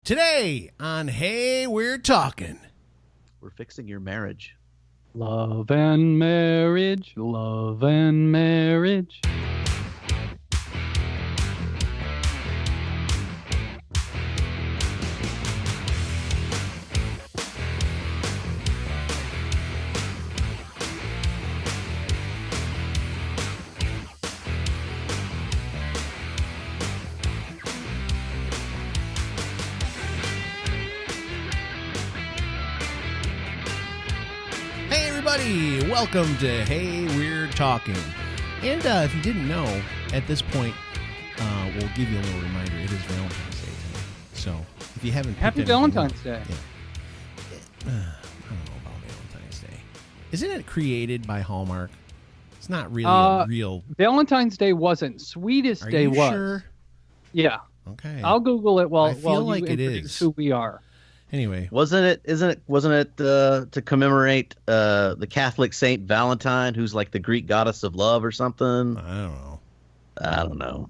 Today on Hey, We're Talking. We're fixing your marriage. Love and marriage, love and marriage. Welcome to Hey, We're Talking. And if you didn't know, at this point, we'll give you a little reminder. It is Valentine's Day today. So if you haven't... Happy Valentine's Day. Yeah. I don't know about Valentine's Day. Isn't it created by Hallmark? It's not really a real... Valentine's Day wasn't. Sweetest Day was. Sure? Yeah. Okay. I'll Google it while I feel you like it introduce is. who we are. Anyway, wasn't it to commemorate the Catholic Saint Valentine, who's like the Greek goddess of love or something? I don't know.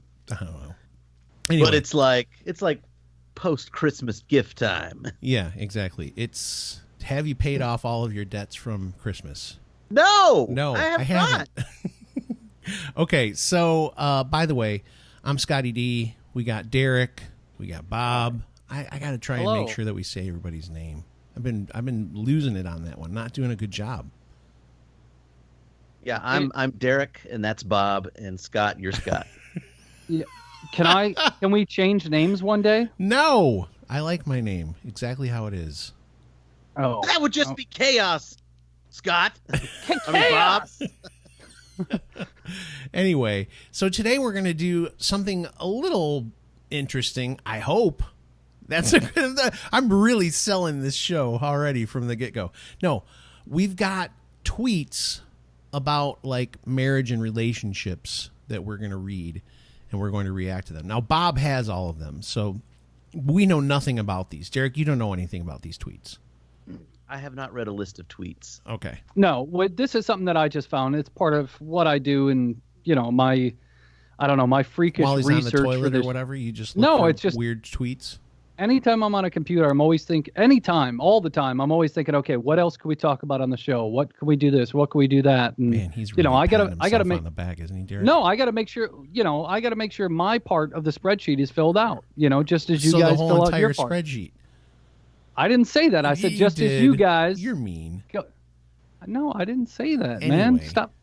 Anyway. But it's like post-Christmas gift time. Yeah, exactly. It's have you paid off all of your debts from Christmas? No, I haven't. Okay, so by the way, I'm Scotty D. We got Derek. We got Bob. I got to try and make sure that we say everybody's name. I've been losing it on that one. Not doing a good job. Yeah, I'm Derek, and that's Bob, and Scott, you're Scott. Yeah. Can we change names one day? No, I like my name exactly how it is. Oh, that would just be chaos, Scott. Chaos. Bob. Anyway, so today we're going to do something a little interesting. I hope. I'm really selling this show already from the get-go. No, we've got tweets about like marriage and relationships that we're going to read, and we're going to react to them. Now, Bob has all of them, so we know nothing about these. Derek, you don't know anything about these tweets. I have not read a list of tweets. Okay. No, this is something that I just found. It's part of what I do, and my freakish While he's research on the toilet for or whatever, you just look for it's just weird tweets. Anytime I'm on a computer, all the time, I'm always thinking, okay, what else could we talk about on the show? What could we do this? What could we do that? And, man, he's really I gotta make on the back, isn't he, Derek? No, I gotta make sure, my part of the spreadsheet is filled out, just as you so guys the whole fill entire out your part. spreadsheet. I didn't say that. I said just as you guys. You're mean. No, I didn't say that, anyway, man. Stop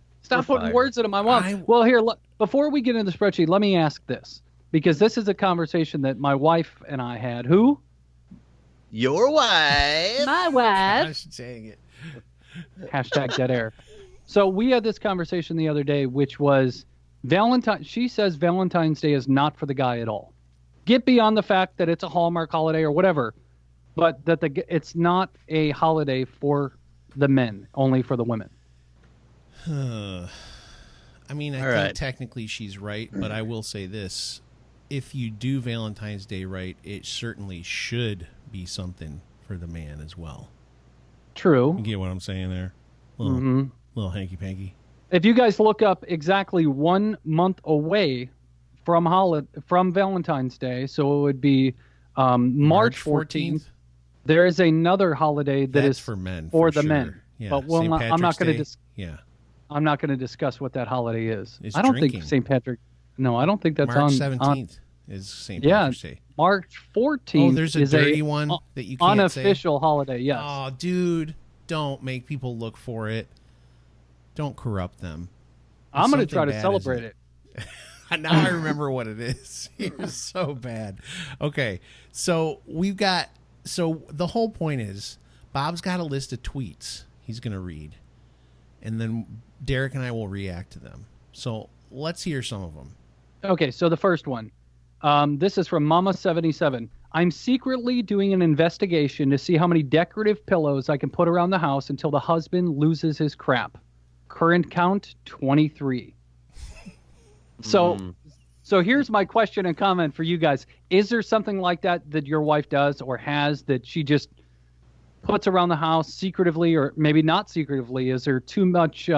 putting words into my mouth. Well, here, before we get into the spreadsheet, let me ask this, because this is a conversation that my wife and I had. Who? Your wife. My wife. Gosh, dang it. Hashtag dead air. So we had this conversation the other day, which was Valentine. She says Valentine's Day is not for the guy at all. Get beyond the fact that it's a Hallmark holiday or whatever, but that it's not a holiday for the men, only for the women. I mean, I think technically she's right, but I will say this. If you do Valentine's Day right, it certainly should be something for the man as well. True. You get what I'm saying there? Little hanky-panky. If you guys look up exactly 1 month away from Valentine's Day, so it would be March 14th, there is another holiday that is for men. For the sure. Men. Yeah. But I'm not going to I'm not going to discuss what that holiday is. It's I don't drinking. think St. Patrick. No, I don't think that's March on 17th is St. Patrick's Day. March 14th. Oh, there's a dirty one that you can't unofficial holiday. Yes. Oh, dude, don't make people look for it. Don't corrupt them. I'm going to try to celebrate it. Now I remember what it is. You're so bad. Okay, so the whole point is Bob's got a list of tweets he's going to read, and then Derek and I will react to them. So let's hear some of them. Okay, so the first one. This is from Mama77. I'm secretly doing an investigation to see how many decorative pillows I can put around the house until the husband loses his crap. Current count, 23. So here's my question and comment for you guys. Is there something like that your wife does or has that she just puts around the house secretively, or maybe not secretively? Is there too much,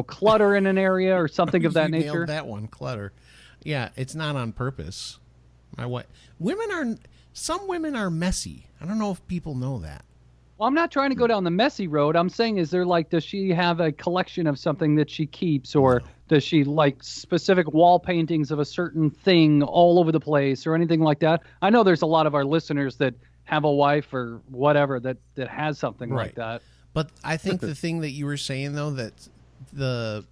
clutter in an area or something of that nature? Nailed that one, clutter. Yeah, it's not on purpose. My wife. Some women are messy. I don't know if people know that. Well, I'm not trying to go down the messy road. I'm saying, is there like, does she have a collection of something that she keeps, or does she like specific wall paintings of a certain thing all over the place, or anything like that? I know there's a lot of our listeners that have a wife or whatever that has something like that. But I think the thing that you were saying, though, that the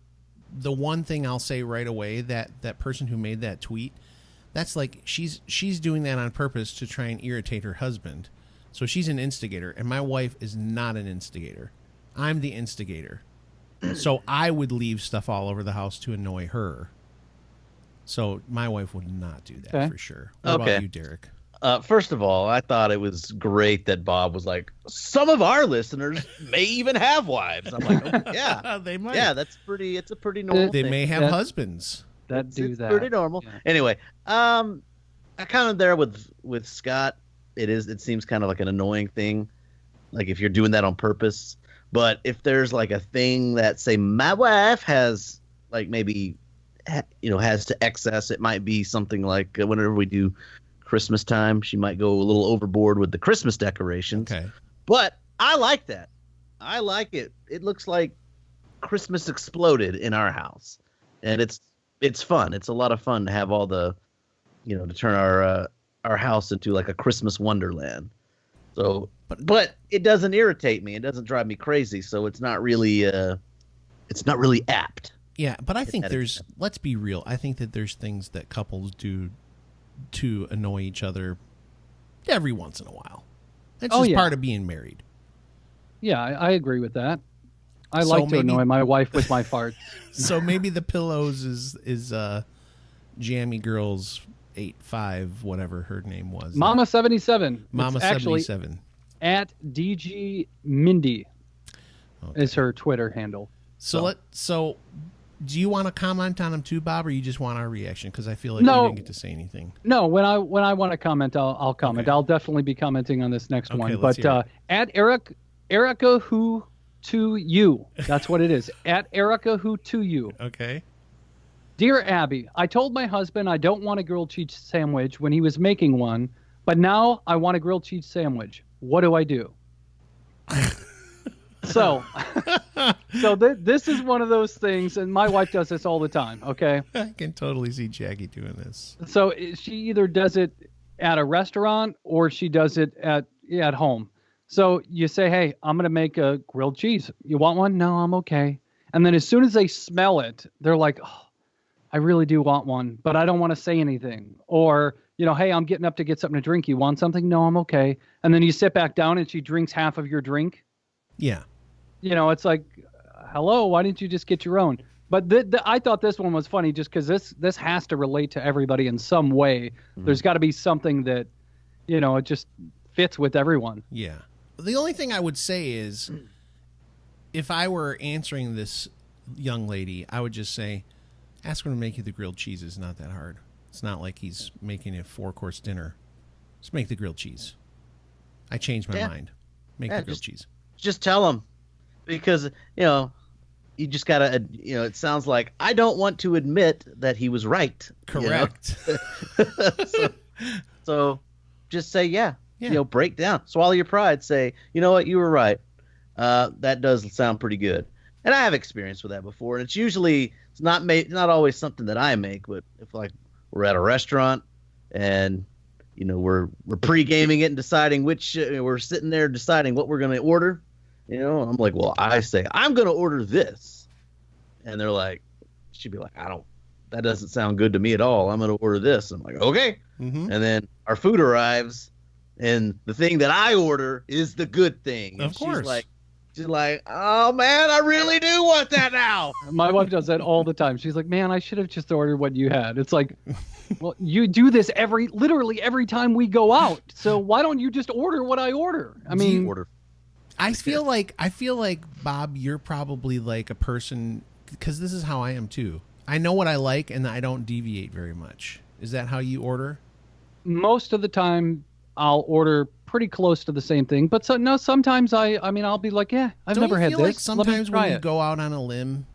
one thing I'll say right away, that person who made that tweet, that's like she's doing that on purpose to try and irritate her husband. So she's an instigator, and my wife is not an instigator. I'm the instigator. So I would leave stuff all over the house to annoy her. So my wife would not do that for sure. What about you, Derek? First of all, I thought it was great that Bob was like, some of our listeners may even have wives. I'm like, oh, yeah, they might. Yeah, it's a pretty normal They thing. may have husbands that do it's that. Pretty normal. Yeah. Anyway, I kind of there with Scott. It seems kind of like an annoying thing, like if you're doing that on purpose. But if there's like a thing that, say, my wife has, like maybe, has to excess, it might be something like whenever we do Christmas time, she might go a little overboard with the Christmas decorations. Okay. But I like that. I like it. It looks like Christmas exploded in our house, and it's fun. It's a lot of fun to have all the, to turn our house into like a Christmas wonderland. So, but it doesn't irritate me. It doesn't drive me crazy. So it's not really apt. Yeah, but I think let's be real. I think that there's things that couples do to annoy each other every once in a while. It's just part of being married. Yeah, I agree with that. I like to annoy my wife with my farts. So maybe the pillows is Jammy Girl's 85, whatever her name was. Mama 77. Mama 77. At DG Mindy is her Twitter handle. So do you want to comment on them too, Bob, or you just want our reaction? Because I feel like you didn't get to say anything. No, when I want to comment, I'll comment. Okay. I'll definitely be commenting on this next one. But at Erica Who to You, that's what it is. At Erica Who to You. Okay. Dear Abby, I told my husband I don't want a grilled cheese sandwich when he was making one, but now I want a grilled cheese sandwich. What do I do? So this is one of those things, and my wife does this all the time, okay? I can totally see Jackie doing this. So she either does it at a restaurant or she does it at home. So you say, hey, I'm going to make a grilled cheese. You want one? No, I'm okay. And then as soon as they smell it, they're like, oh, I really do want one, but I don't want to say anything. Or, hey, I'm getting up to get something to drink. You want something? No, I'm okay. And then you sit back down and she drinks half of your drink. Yeah. It's like, hello, why didn't you just get your own? But I thought this one was funny just because this has to relate to everybody in some way. Mm-hmm. There's got to be something that, it just fits with everyone. Yeah. The only thing I would say is if I were answering this young lady, I would just say, ask him to make you the grilled cheese. It's not that hard. It's not like he's making a 4-course dinner. Just make the grilled cheese. I changed my mind. Make the grilled cheese. Just tell him. Because, you just got to, it sounds like I don't want to admit that he was right. Correct. So just say, break down. Swallow your pride. Say, you know what? You were right. That does sound pretty good. And I have experience with that before. And it's usually, it's not always something that I make, but if like we're at a restaurant and, we're pre-gaming it and deciding we're sitting there deciding what we're going to order. I'm like, well, I say, I'm going to order this. And they're like, she'd be like, that doesn't sound good to me at all. I'm going to order this. I'm like, okay. Mm-hmm. And then our food arrives and the thing that I order is the good thing. Of course. She's like, oh man, I really do want that now. My wife does that all the time. She's like, man, I should have just ordered what you had. It's like, well, you do this literally every time we go out. So why don't you just order what I order? I mean, I feel like Bob, you're probably like a person, because this is how I am too. I know what I like and I don't deviate very much. Is that how you order? Most of the time I'll order pretty close to the same thing, but sometimes I'll be like, I've never had this. Like sometimes when you go out on a limb,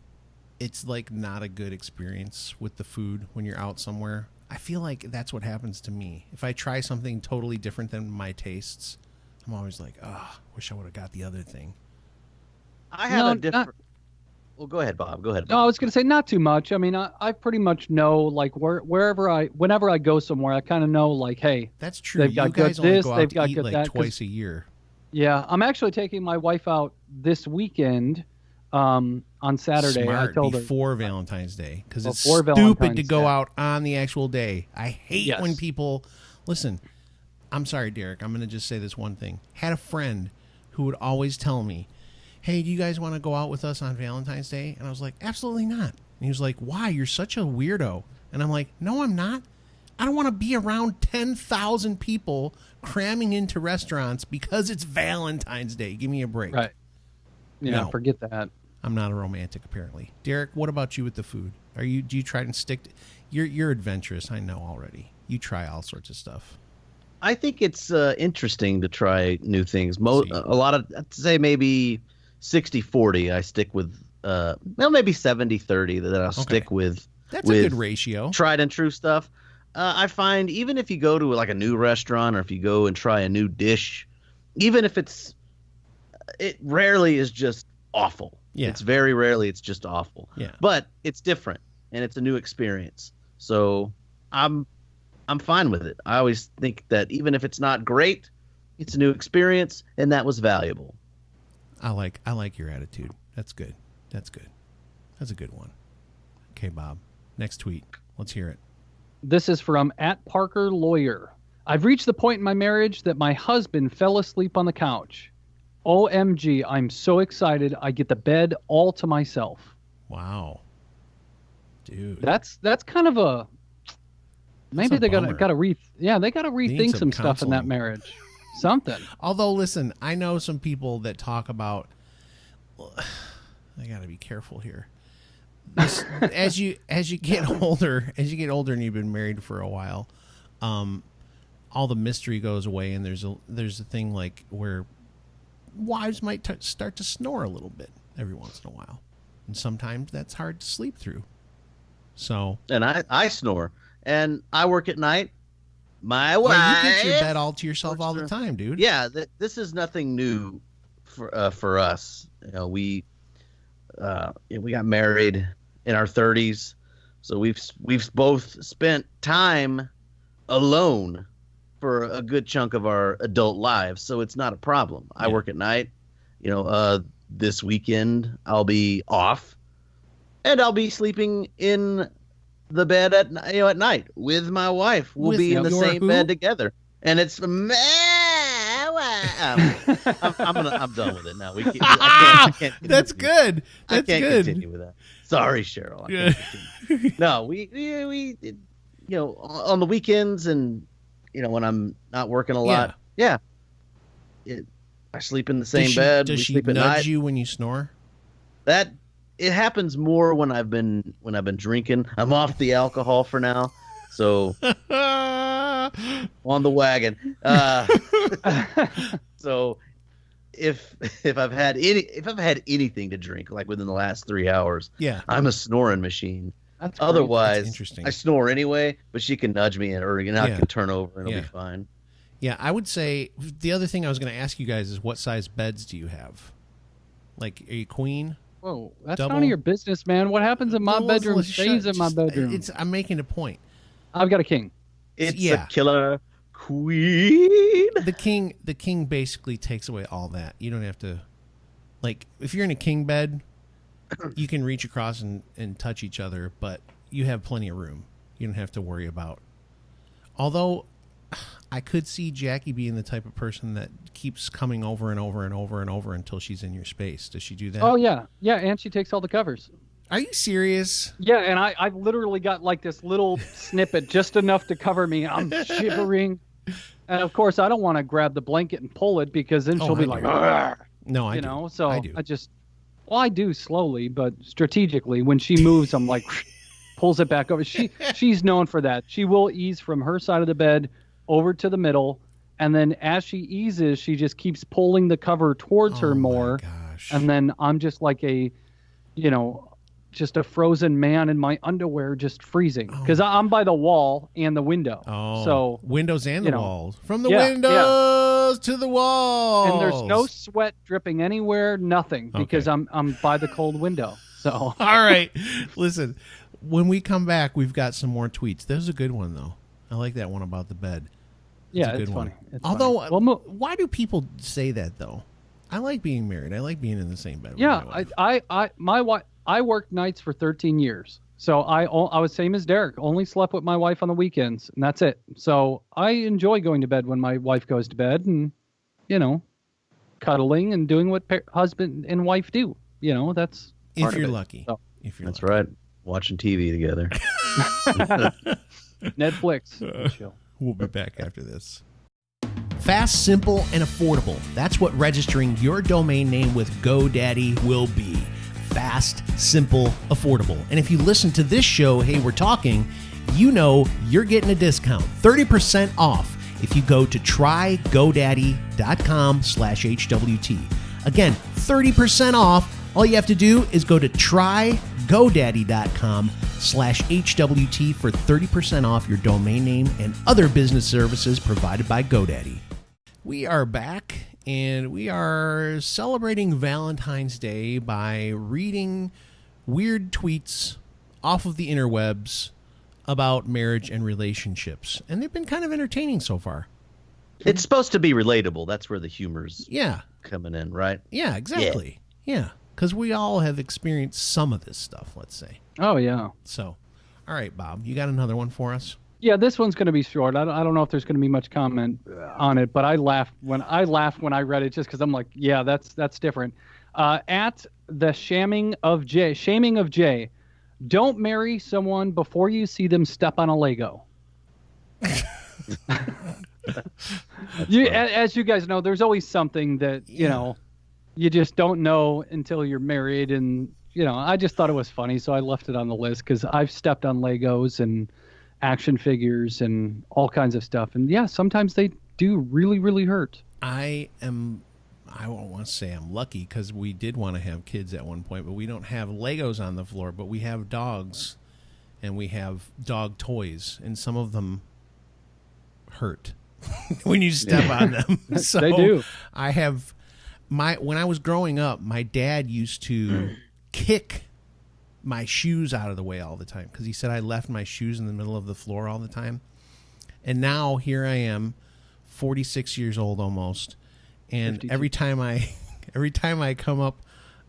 it's like not a good experience with the food when you're out somewhere. I feel like that's what happens to me. If I try something totally different than my tastes, I'm always like, oh, wish I would have got the other thing. I have a different. Well, go ahead, Bob. Go ahead, Bob. No, I was going to say not too much. I mean, I pretty much know, like, whenever I go somewhere, I kind of know, like, hey, that's true. They've got you guys good only this, go out they've to got eat good like that, twice a year. Yeah, I'm actually taking my wife out this weekend on Saturday. Smart. I told her before Valentine's Day, because it's Before stupid Valentine's to go Day. out on the actual day. I hate Yes. when people listen. I'm sorry, Derek. I'm going to just say this one thing. Had a friend who would always tell me, hey, do you guys want to go out with us on Valentine's Day? And I was like, absolutely not. And he was like, why? You're such a weirdo. And I'm like, no, I'm not. I don't want to be around 10,000 people cramming into restaurants because it's Valentine's Day. Give me a break. right. Yeah, No. forget that. I'm not a romantic, apparently. Derek, what about you with the food? Do you try and stick to, you're adventurous, I know already. You try all sorts of stuff. I think it's interesting to try new things. A lot of, I'd say maybe 60-40. I stick with, maybe 70-30 that I'll stick with. That's a good ratio. Tried and true stuff. I find even if you go to like a new restaurant or if you go and try a new dish, even if it rarely is just awful. Yeah. It's very rarely it's just awful. Yeah. But it's different and it's a new experience. So I'm fine with it. I always think that even if it's not great, it's a new experience and that was valuable. I like your attitude. That's good. That's good. That's a good one. Okay, Bob. Next tweet. Let's hear it. This is from @ParkerLawyer. I've reached the point in my marriage that my husband fell asleep on the couch. OMG, I'm so excited. I get the bed all to myself. Wow. Dude. That's kind of a maybe they bummer. gotta rethink some some stuff in that counseling. marriage. Something. Although, listen, I know some people that talk about. I got to be careful here. As you get older, and you've been married for a while, all the mystery goes away, and there's a thing like where wives might start to snore a little bit every once in a while, and sometimes that's hard to sleep through. So, And I snore, and I work at night. My wife. yeah, you get your bed all to yourself all the time, dude. Yeah, this is nothing new for us. You know, we got married in our 30s, so we've both spent time alone for a good chunk of our adult lives, so it's not a problem. I work at night. You know, this weekend I'll be off, and I'll be sleeping in the bed at night with my wife. We'll be in the same bed together, and it's I'm done with it now. I can't That's good. That's I can't good. continue with that. Sorry, Cheryl. I can't continue. No, we on the weekends and when I'm not working a lot. Yeah. I sleep in the same bed. Does we she sleep at nudge night. you when you snore? It happens more when I've been drinking. I'm off the alcohol for now, so on the wagon. So if I've had anything to drink like within the last 3 hours, I'm a snoring machine. That's great. Otherwise, That's interesting. I snore anyway, but she can nudge me and I can turn over and it'll be fine. Yeah, I would say the other thing I was going to ask you guys is what size beds do you have? Like, are you queen? Whoa, that's Double? none of your business, man. What happens in my bedroom stays in my bedroom. I'm making a point. I've got a king. It's a killer queen. The king basically takes away all that. You don't have to, like, if you're in a king bed, you can reach across and touch each other, but you have plenty of room. You don't have to worry about. Although, I could see Jackie being the type of person that keeps coming over and over and over and over until she's in your space. Does she do that? Oh, yeah. Yeah, and she takes all the covers. Are you serious? Yeah, and I've literally got like this little snippet, just enough to cover me. I'm shivering. And, of course, I don't want to grab the blanket and pull it because then she'll be like, "Argh." No, I do. So I do. I do slowly, but strategically. When she moves, I'm like, pulls it back over. She's known for that. She will ease from her side of the bed over to the middle, and then as she eases, she just keeps pulling the cover towards her more. Gosh. And then I'm just like a just a frozen man in my underwear just freezing because I'm by the wall and the window. Oh, so windows and the walls. From the Yeah, windows to the walls. and there's no sweat dripping anywhere, nothing, because I'm by the cold window. So all right, listen. When we come back, we've got some more tweets. There's a good one though. I like that one about the bed. It's funny. It's Although, funny. Well, why do people say that though? I like being married. I like being in the same bed. Yeah, with my wife. my wife. I worked nights for 13 years, so I was same as Derek. Only slept with my wife on the weekends, and that's it. So I enjoy going to bed when my wife goes to bed, and cuddling and doing what husband and wife do. That's if you're lucky. So. If you're That's lucky. right. Watching TV together. Netflix. Chill. We'll be back after this. Fast, simple, and affordable. That's what registering your domain name with GoDaddy will be. Fast, simple, affordable. And if you listen to this show, Hey, We're Talking, you know you're getting a discount. 30% off if you go to trygodaddy.com/HWT. Again, 30% off. All you have to do is go to trygodaddy.com/HWT for 30% off your domain name and other business services provided by GoDaddy. We are back, and we are celebrating Valentine's Day by reading weird tweets off of the interwebs about marriage and relationships. And they've been kind of entertaining so far. It's supposed to be relatable. That's where the humor's coming in, right? Yeah, exactly. Yeah. Because we all have experienced some of this stuff, let's say. Oh, yeah. So, all right, Bob, you got another one for us? Yeah, this one's going to be short. I don't know if there's going to be much comment on it, but I laughed when I read it just because I'm like, yeah, that's different. At the shaming of Jay, don't marry someone before you see them step on a Lego. As you guys know, there's always something that you just don't know until you're married, and I just thought it was funny, so I left it on the list because I've stepped on Legos and action figures and all kinds of stuff, and sometimes they do really, really hurt. I won't want to say I'm lucky because we did want to have kids at one point, but we don't have Legos on the floor, but we have dogs, and we have dog toys, and some of them hurt when you step on them. So they do. I have when I was growing up, my dad used to kick my shoes out of the way all the time because he said I left my shoes in the middle of the floor all the time. And now here I am, 46 years old almost, and 52. every time I come up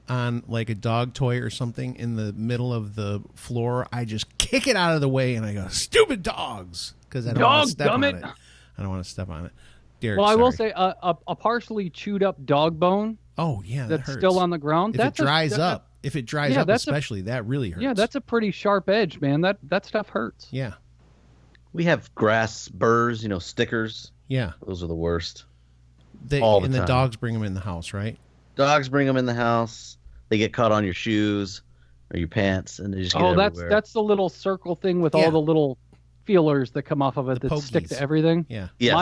on like a dog toy or something in the middle of the floor, I just kick it out of the way and I go, "Stupid dogs!" Because I don't want to step on it. I don't want to step on it. Derek, well, I will say a partially chewed up dog bone. Oh yeah, that's hurts. Still on the ground. If it dries up, especially, that really hurts. Yeah, that's a pretty sharp edge, man. That stuff hurts. Yeah. We have grass burrs, stickers. Yeah, those are the worst. The dogs bring them in the house, right? Dogs bring them in the house. They get caught on your shoes or your pants, and they just get everywhere. That's the little circle thing with all the little feelers that come off of it that stick to everything. Yeah. Yes.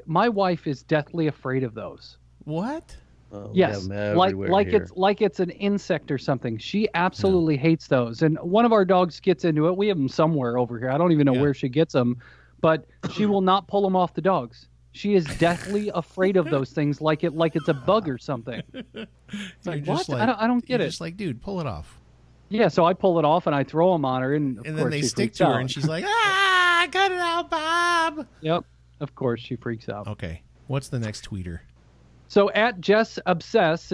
My wife is deathly afraid of those. What? Yes, like it's an insect or something. She absolutely hates those. And one of our dogs gets into it. We have them somewhere over here. I don't even know where she gets them, but she will not pull them off the dogs. She is deathly afraid of those things, like it's a bug or something. It's like, what? I don't get it. Just like, dude, pull it off. Yeah, so I pull it off and I throw them on her, and then they stick to her, and she's like, "Ah, cut it out, Bob." Yep, of course she freaks out. Okay, what's the next tweeter? So at Jess Obsess,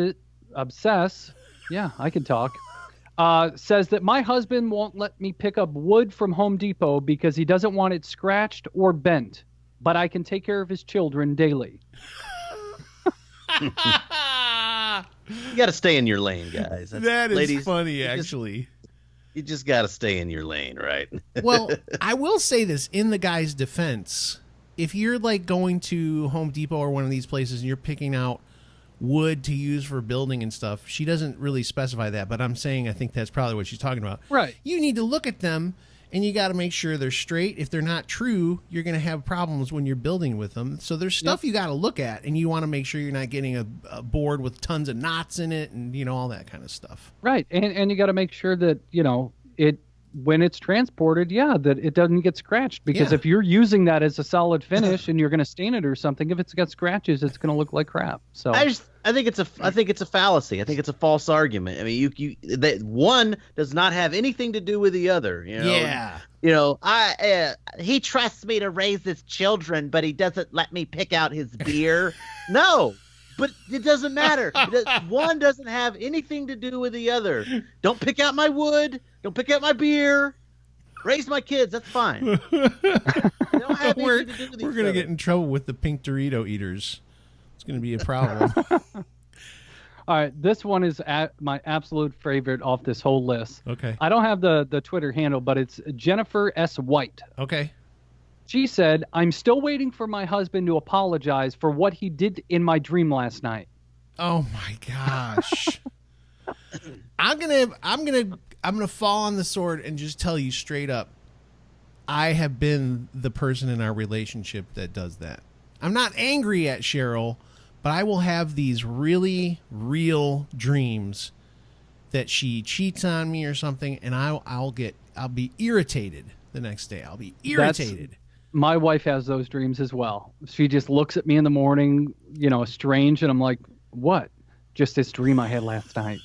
yeah, I can talk. Says that my husband won't let me pick up wood from Home Depot because he doesn't want it scratched or bent, but I can take care of his children daily. You got to stay in your lane, guys. That is ladies, funny, actually. You just got to stay in your lane, right? Well, I will say this in the guy's defense. If you're like going to Home Depot or one of these places and you're picking out wood to use for building and stuff, she doesn't really specify that, but I'm saying I think that's probably what she's talking about. Right. You need to look at them and you got to make sure they're straight. If they're not true, you're going to have problems when you're building with them. So there's stuff you got to look at, and you want to make sure you're not getting a board with tons of knots in it, and all that kind of stuff. Right, and you got to make sure that it when it's transported, that it doesn't get scratched, because if you're using that as a solid finish and you're going to stain it or something, if it's got scratches, it's going to look like crap. So I think it's a fallacy. I think it's a false argument. I mean, that one does not have anything to do with the other. Yeah. He trusts me to raise his children, but he doesn't let me pick out his beer. No. But it doesn't matter. One doesn't have anything to do with the other. Don't pick out my wood. Don't pick out my beer. Raise my kids. That's fine. Don't have we're anything to do with going to get in trouble with the pink Dorito eaters. It's going to be a problem. All right, this one is my absolute favorite off this whole list. Okay. I don't have the Twitter handle, but it's Jennifer S. White. Okay. She said, "I'm still waiting for my husband to apologize for what he did in my dream last night." Oh my gosh. I'm gonna fall on the sword and just tell you straight up, I have been the person in our relationship that does that. I'm not angry at Cheryl, but I will have these really real dreams that she cheats on me or something, and I'll be irritated the next day. I'll be irritated. My wife has those dreams as well. She just looks at me in the morning, strange, and I'm like, "What? Just this dream I had last night."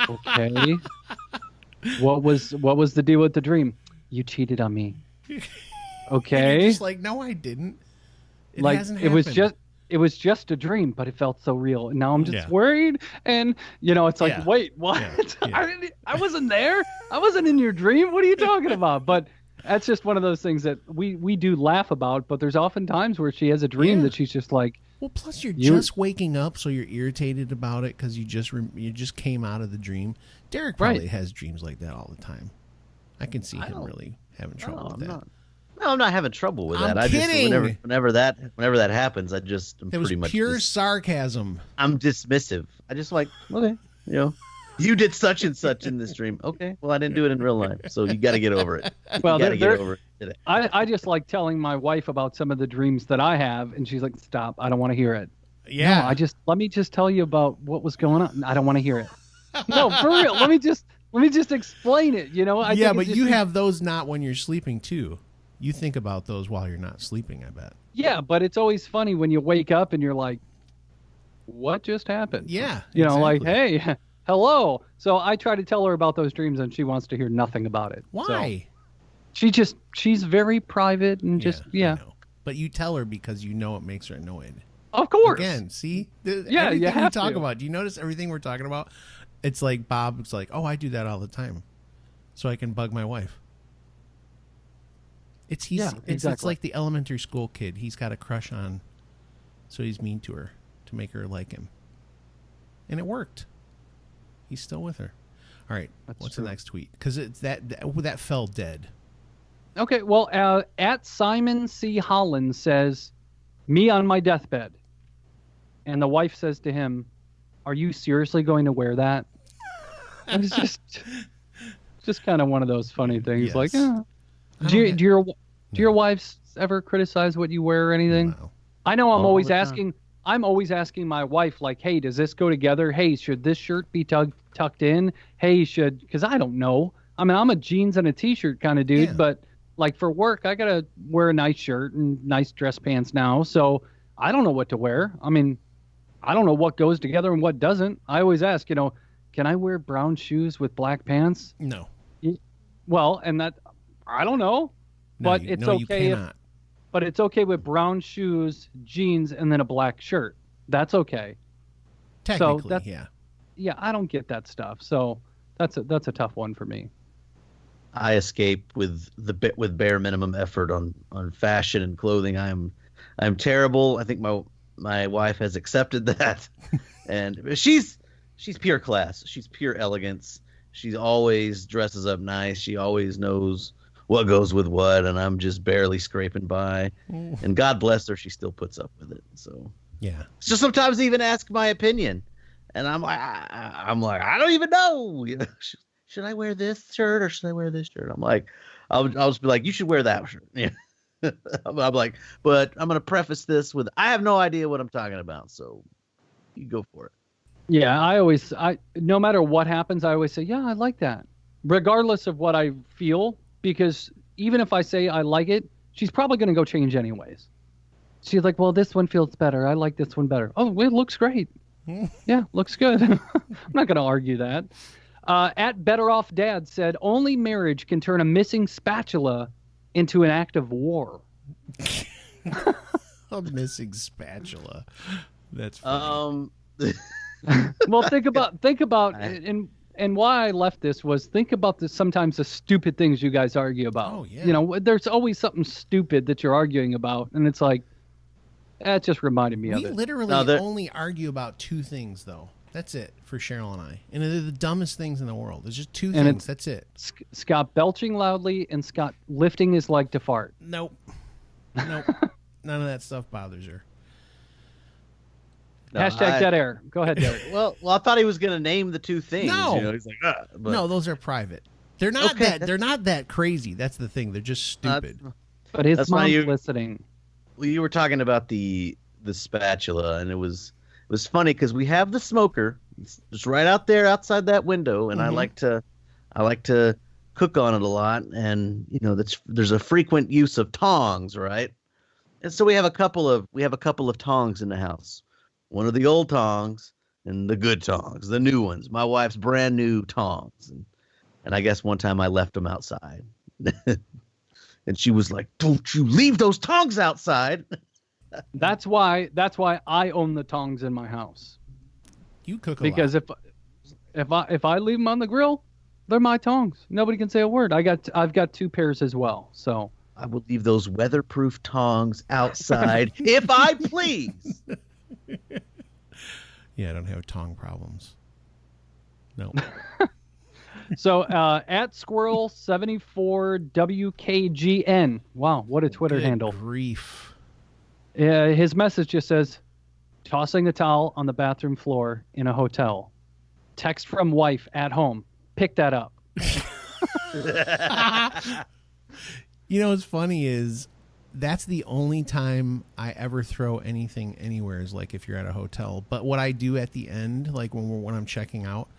Okay. What was the deal with the dream? You cheated on me. Okay. You're just like, no, I didn't. It hasn't happened. It was just a dream, but it felt so real. And now I'm just worried. And it's like, wait, what? Yeah. I wasn't there. I wasn't in your dream. What are you talking about? But that's just one of those things that we do laugh about, but there's often times where she has a dream that she's just like, well, plus you're just waking up, so you're irritated about it because you just came out of the dream. Derek probably has dreams like that all the time. I can see him really having trouble with that. I'm not having trouble with that. Kidding. Just whenever that happens, I'm pretty much pure sarcasm. I'm dismissive. I just like, okay, you did such and such in this dream. Okay, well, I didn't do it in real life, so you got to get over it. Well, get over it today. I just like telling my wife about some of the dreams that I have, and she's like, "Stop! I don't want to hear it." Yeah. No, let me just tell you about what was going on. I don't want to hear it. No, for real. Let me just explain it. But you have those not when you're sleeping too. You think about those while you're not sleeping, I bet. Yeah, but it's always funny when you wake up and you're like, "What just happened?" Yeah. Like, "Hey, hello." So I try to tell her about those dreams, and she wants to hear nothing about it. Why? So she's very private and just. But you tell her because it makes her annoyed. Of course. Again, see? Everything you have we talk to. about. Do you notice everything we're talking about? It's like Bob's like, "Oh, I do that all the time, so I can bug my wife." It's like the elementary school kid he's got a crush on, so he's mean to her to make her like him, and it worked. He's still with her. All right, what's the next tweet? Because that fell dead. Okay, well, at Simon C. Holland says, "Me on my deathbed," and the wife says to him, "Are you seriously going to wear that?" And it's just kind of one of those funny things. Yes. Like, do your wives ever criticize what you wear or anything? No. I know I'm always asking. I'm always asking my wife, like, "Hey, does this go together? Hey, should this shirt be tucked in? Hey, because I don't know. I mean, I'm a jeans and a t-shirt kind of dude, but like for work, I gotta wear a nice shirt and nice dress pants now. So I don't know what to wear. I mean, I don't know what goes together and what doesn't. I always ask, can I wear brown shoes with black pants? No. Well, and that I don't know, but it's okay. But it's okay with brown shoes, jeans, and then a black shirt. That's okay. Technically, Yeah, I don't get that stuff. So that's a tough one for me. I escape with bare minimum effort on fashion and clothing. I'm terrible. I think my wife has accepted that, and she's pure class. She's pure elegance. She always dresses up nice. She always knows what goes with what, and I'm just barely scraping by. And God bless her, she still puts up with it. So so sometimes even ask my opinion, and I'm like, I don't even know. Should I wear this shirt or should I wear this shirt? I'm like, I'll just be like, you should wear that shirt. Yeah. I'm like, but I'm going to preface this with, I have no idea what I'm talking about. So you go for it. Yeah, no matter what happens, I always say, yeah, I like that, regardless of what I feel, because even if I say I like it, she's probably going to go change anyways. She's like, well, this one feels better. I like this one better. Oh, it looks great. Yeah, looks good. I'm not going to argue that. At Better Off Dad said, only marriage can turn a missing spatula into an act of war. A missing spatula. That's funny. Well, think about and why I left this was think about sometimes the stupid things you guys argue about. Oh, yeah. You know, there's always something stupid that you're arguing about, and it's like, that just reminded me of it. We literally only argue about two things, though. That's it for Cheryl and I. And they're the dumbest things in the world. There's just two things. That's it. Scott belching loudly and Scott lifting his leg to fart. Nope. None of that stuff bothers her. No, Hashtag dead air. Go ahead, Derek. Well, I thought he was going to name the two things. No. You know, he's like, no, those are private. They're not They're not that crazy. That's the thing. They're just stupid. But his mom's listening. Well, you were talking about the spatula, and it was funny because we have the smoker. It's just right out there outside that window, and I like to cook on it a lot, and you know there's a frequent use of tongs, right? And so we have a couple of tongs in the house. One of the old tongs and the good tongs, the new ones. My wife's brand new tongs, and I guess one time I left them outside, and she was like, "Don't you leave those tongs outside." That's why I own the tongs in my house. You cook because if I leave them on the grill, they're my tongs. Nobody can say a word. I've got two pairs as well. So I will leave those weatherproof tongs outside if I please. Yeah, I don't have tong problems. No. So at Squirrel74WKGN. Wow, what a Twitter handle. Grief. His message just says, tossing the towel on the bathroom floor in a hotel. Text from wife at home. Pick that up. You know what's funny is that's the only time I ever throw anything anywhere is like if you're at a hotel. But what I do at the end, like when I'm checking out,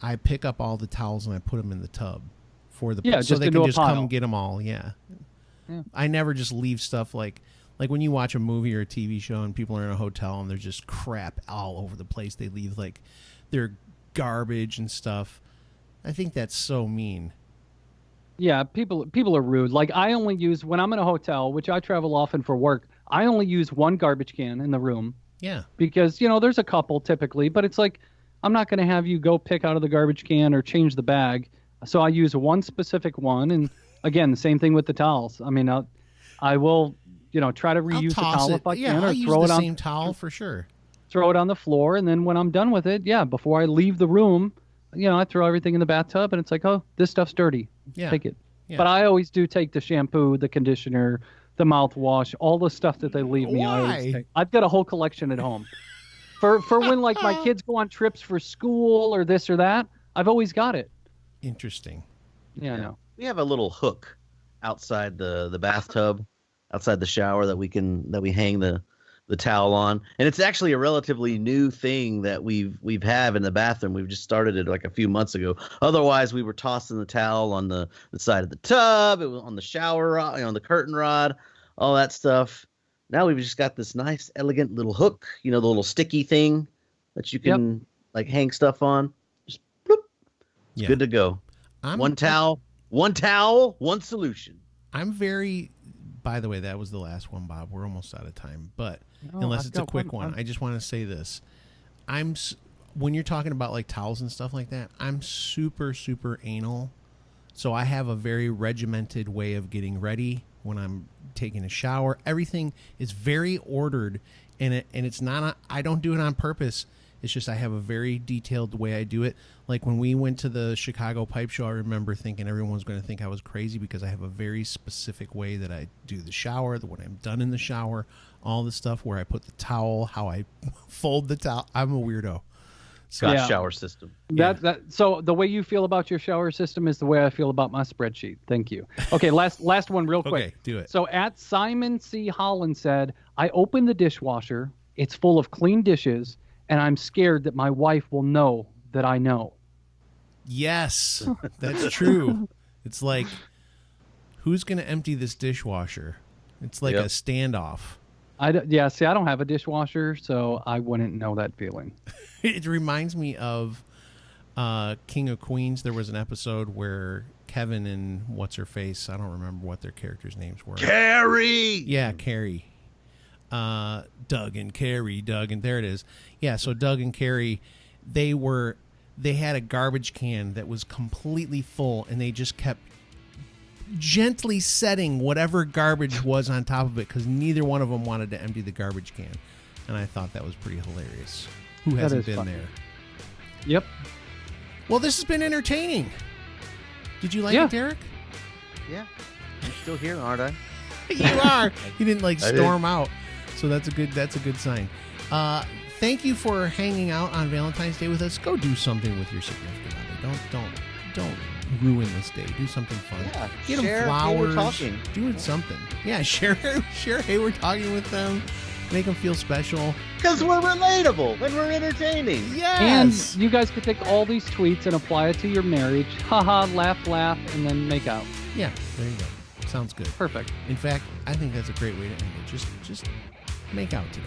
I pick up all the towels and I put them in the tub for the so they can just come get them all. Yeah. I never just leave stuff like when you watch a movie or a TV show and people are in a hotel and there's just crap all over the place. They leave like their garbage and stuff. I think that's so mean. Yeah, people are rude. Like I only use when I'm in a hotel, which I travel often for work. I only use one garbage can in the room. Yeah. Because there's a couple typically, but it's like I'm not going to have you go pick out of the garbage can or change the bag. So I use one specific one, and again, the same thing with the towels. I mean, I will try to reuse the towel if I can, or throw it on the same towel for sure. Throw it on the floor, and then when I'm done with it, before I leave the room, I throw everything in the bathtub, and it's like, oh, this stuff's dirty. Yeah. Take it. Yeah. But I always do take the shampoo, the conditioner, the mouthwash, all the stuff that they leave me. I've got a whole collection at home. For when like my kids go on trips for school or this or that, I've always got it. Interesting. Yeah, I know. We have a little hook outside the bathtub, outside the shower that we hang the towel on, and it's actually a relatively new thing that we've had in the bathroom. We've just started it like a few months ago. Otherwise, we were tossing the towel on the side of the tub, it was on the shower rod, on the curtain rod, all that stuff. Now we've just got this nice, elegant little hook, the little sticky thing that you can like hang stuff on. Just bloop. It's good to go. One towel, one solution. I'm very. By the way, that was the last one, Bob. We're almost out of time, but unless it's a quick one, I just want to say this. When you're talking about like towels and stuff like that, I'm super, super anal. So I have a very regimented way of getting ready when I'm taking a shower. Everything is very ordered, and it's not. I don't do it on purpose. It's just I have a very detailed way I do it. Like when we went to the Chicago Pipe Show, I remember thinking everyone was going to think I was crazy because I have a very specific way that I do the shower, when I'm done in the shower, all the stuff where I put the towel, how I fold the towel. I'm a weirdo. Scott shower system. So the way you feel about your shower system is the way I feel about my spreadsheet. Thank you. Okay, last one real quick. Okay, do it. So at Simon C. Holland said, I opened the dishwasher. It's full of clean dishes, and I'm scared that my wife will know that I know. Yes, that's true. It's like, who's going to empty this dishwasher? It's like a standoff. I don't have a dishwasher, so I wouldn't know that feeling. It reminds me of King of Queens. There was an episode where Kevin and what's-her-face, I don't remember what their characters' names were. Carrie! Yeah, Carrie. Doug and Carrie, and there it is. Yeah, so Doug and Carrie, they had a garbage can that was completely full, and they just kept gently setting whatever garbage was on top of it because neither one of them wanted to empty the garbage can. And I thought that was pretty hilarious. Who hasn't been there? Yep. Well, this has been entertaining. Did you like it, Derek? Yeah. I'm still here, aren't I? You are. You didn't storm out. So that's a good sign. Thank you for hanging out on Valentine's Day with us. Go do something with your significant other. Don't ruin this day. Do something fun. Yeah, get them flowers. Do something. Yeah, share. Hey, we're talking with them. Make them feel special. Because we're relatable and we're entertaining. Yes. And you guys could take all these tweets and apply it to your marriage. Haha, laugh, and then make out. Yeah, there you go. Sounds good. Perfect. In fact, I think that's a great way to end it. Just make out today.